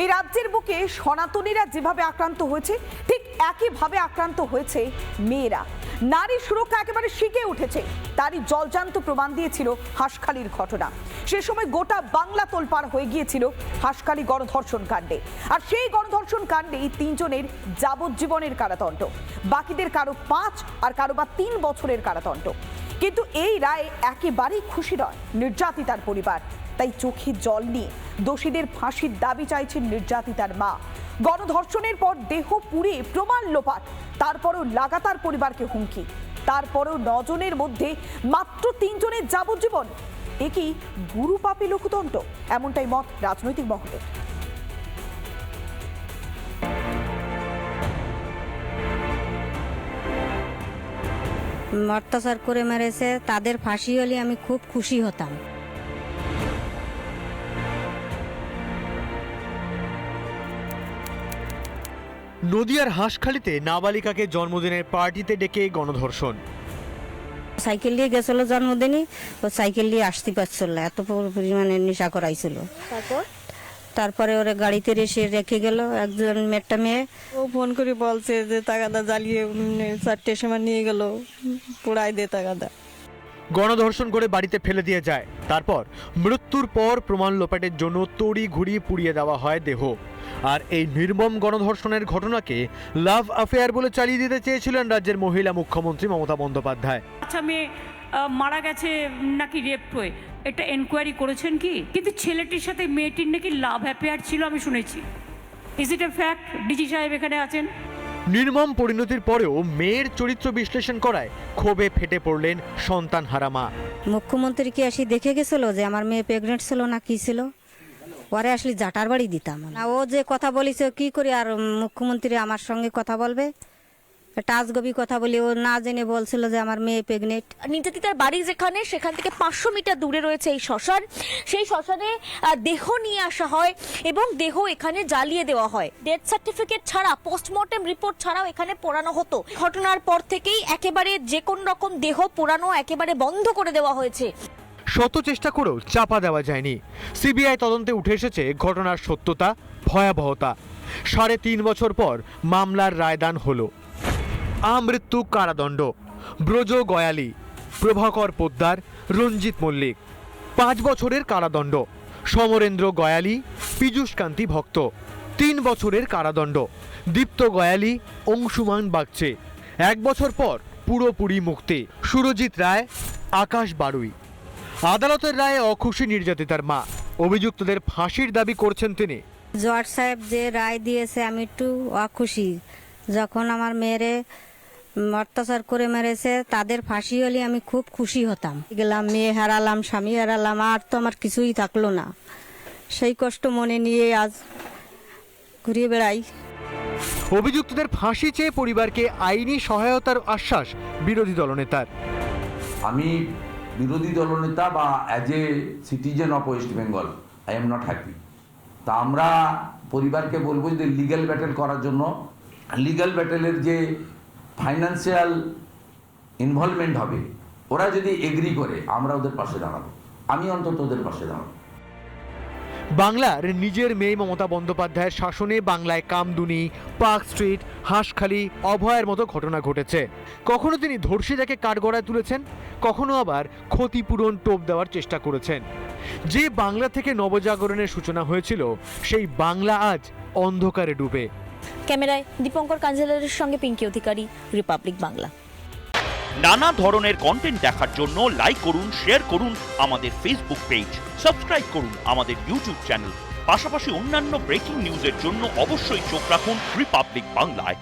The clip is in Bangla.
এই রাজ্যের বুকে সনাতনীরা যেভাবে আক্রান্ত হয়েছে ঠিক একইভাবে আক্রান্ত হয়েছে মেয়েরা। নারী সুরক্ষা একেবারে শিখে উঠেছে, তারই জলজান্ত প্রমাণ দিয়েছিল হাঁসখালির ঘটনা। সে সময় গোটা বাংলা তোলপাড় হয়ে গিয়েছিল হাঁসখালি গণধর্ষণ কাণ্ডে। আর সেই গণধর্ষণ কাণ্ডেই 3 জনের যাবজ্জীবনের কারাদণ্ড, বাকিদের কারো 5 আর কারো বা 3 বছরের কারাদণ্ড। কিন্তু এই রায়ে একেবারেই খুশি নয় নির্যাতিতার পরিবার। তাই চোখে জল নিয়ে দোষীদের ফাঁসির দাবি চাইছেন নির্যাতিতার মা। গণধর্ষণের পর দেহ পুড়িয়ে প্রমাণ লোপাট, তারপরেও লাগাতার পরিবারকে হুমকি, তারপরেও 9 জনের মধ্যে মাত্র 3 জনের যাবজ্জীবন। এ কি গুরু পাপী লোকতন্ত্র? এমনটাই মত রাজনৈতিক মহলের। অত্যাচার করে মেরেছে, তাদের ফাঁসি হলে আমি খুব খুশি হতাম। নদিয়ার হাঁসখালিতে নাবালিকাকে জন্মদিনের পার্টিতে ডেকে গণধর্ষণ। সাইকেল নিয়ে গেছিল জন্মদিনে, ও সাইকেল নিয়ে আসতে পারছিল না, এত পরিমাণে নেশা করাইছিল। তারপরে ওরা গাড়িতে এসে রেখে গেল একজন মেয়েটা মেয়ে। ও ফোন করে বলছে যে তাগাদা জ্বালিয়ে 4টের সময় নিয়ে গেল, পোড়াই দে তাগাদা। গণধর্ষণ করে বাড়িতে ফেলে দিয়ে যায়, তারপর মৃত্যুর পর প্রমাণ লোপাটের জন্য তড়ি ঘুরিয়ে পুড়িয়ে দেওয়া হয় দেহ। আর এই নির্মম গণধর্ষণের ঘটনাকে লাভ অ্যাফেয়ার বলে চালিয়ে দিতে চেয়েছিলেন রাজ্যের মহিলা মুখ্যমন্ত্রী মমতা বন্দ্যোপাধ্যায়। আচ্ছা, মেয়ে মারা গেছে নাকি রেপ হয়ে, এটা এনকোয়ারি করেছেন কি? কিন্তু ছেলেটির সাথে মেয়েটির নাকি লাভ অ্যাফেয়ার ছিল, আমি শুনেছি। Is it a fact? DG সাহেব এখানে আছেন। নির্মম পরিণতির পরেও মেয়ের চরিত্র বিশ্লেষণ করায় ক্ষোভে ফেটে পড়লেন সন্তানহারা মা। মুখ্যমন্ত্রী কি আসি দেখে গেছিল যে আমার মেয়ে প্রেগনেন্ট ছিল না কি ছিল? পরে আসলে জাটার বাড়ি দিতাম না। ও যে কথা বলিছে কি করে আর মুখ্যমন্ত্রী আমার সঙ্গে কথা বলবে? একটা আজগবি কথা বলি, ও না জেনে বলছিল যে আমার মেয়ে প্রেগনেন্ট। নির্যাতিতার বাড়ি যেখানে, সেখান থেকে 500 মিটার দূরে রয়েছে এই শ্মশান। সেই শ্মশানে দেহ নিয়ে আসা হয় এবং দেহ এখানে জ্বালিয়ে দেওয়া হয়। ডেথ সার্টিফিকেট ছাড়া, পোস্টমর্টেম রিপোর্ট ছাড়াও এখানে পোড়ানো হতো। ঘটনার পর থেকেই একেবারে যে কোন রকম দেহ পোড়ানো একেবারে বন্ধ করে দেওয়া হয়েছে। শত চেষ্টা করেও চাপা দেওয়া যায়নি। সিবিআই তদন্তে উঠে এসেছে ঘটনার সত্যতা, ভয়াবহতা। 3.5 বছর পর মামলার রায়দান হলো। আমৃত্যু কারাদণ্ড ব্রজ গয়ালি, প্রভাকর পোদ্দার, রঞ্জিত মল্লিক। 5 বছরের কারাদণ্ড সমরেন্দ্র গয়ালি, পীযূষ কান্তি ভক্ত। 3 বছরের কারাদণ্ড দীপ্ত গয়ালি, অংশুমান বাগচে। 1 বছর পর পুরোপুরি মুক্তি সুরজিৎ রায়, আকাশ বারুই। আদালতের রায়ে অখুশি নির্যাতিতার মা। অভিযুক্তদের ফাঁসির দাবি করছেন তিনি। জজ সাহেব যে রায় দিয়েছে আমি একটু অখুশি। যখন আমার মেয়েরে অত্যাচার করে মেরেছে, তাদের ফাঁসি হলে আমি খুব খুশি হতাম। গেলাম, মেয়ে হারালাম, স্বামী হারালাম, আর তো আমার কিছুই থাকলো না। সেই কষ্ট মনে নিয়ে আজ ঘুরিয়ে বেড়াই। অভিযুক্তদের ফাঁসি চেয়ে পরিবারকে আইনি সহায়তার আশ্বাস বিরোধী দলনেতার। আমি বিরোধী দলনেতা বা as a citizen of West Bengal I am not happy. তা আমরা পরিবারকে বলবো যে লিগ্যাল ব্যাটেল করার জন্য, লিগ্যাল ব্যাটেলের যে ফাইন্যান্সিয়াল ইনভলভমেন্ট হবে, ওরা যদি এগ্রি করে আমরা ওদের পাশে দাঁড়াবো। আমি অন্তত ওদের পাশে দাঁড়াবো। বাংলার নিজের মেয়ে মমতা বন্দ্যোপাধ্যায়ের শাসনে বাংলায় কামদুনি, পার্ক স্ট্রিট, হাঁসখালি, অভয়ের মতো ঘটনা ঘটেছে। কখনো তিনি ধর্ষিতাকে কাঠগড়ায় তুলেছেন, কখনো আবার ক্ষতিপূরণ টোপ দেওয়ার চেষ্টা করেছেন। যে বাংলা থেকে নবজাগরণের সূচনা হয়েছিল, সেই বাংলা আজ অন্ধকারে ডুবে। ক্যামেরায় দীপঙ্কর কাঞ্জেলের সঙ্গে পিঙ্কি অধিকারী, রিপাবলিক বাংলা। নানা ধরনের কন্টেন্ট দেখার জন্য লাইক করুন, শেয়ার করুন আমাদের ফেসবুক পেজ, সাবস্ক্রাইব করুন আমাদের ইউটিউব চ্যানেল। পাশাপাশি অন্যান্য ব্রেকিং নিউজের জন্য অবশ্যই চোখ রাখুন রিপাবলিক বাংলায়।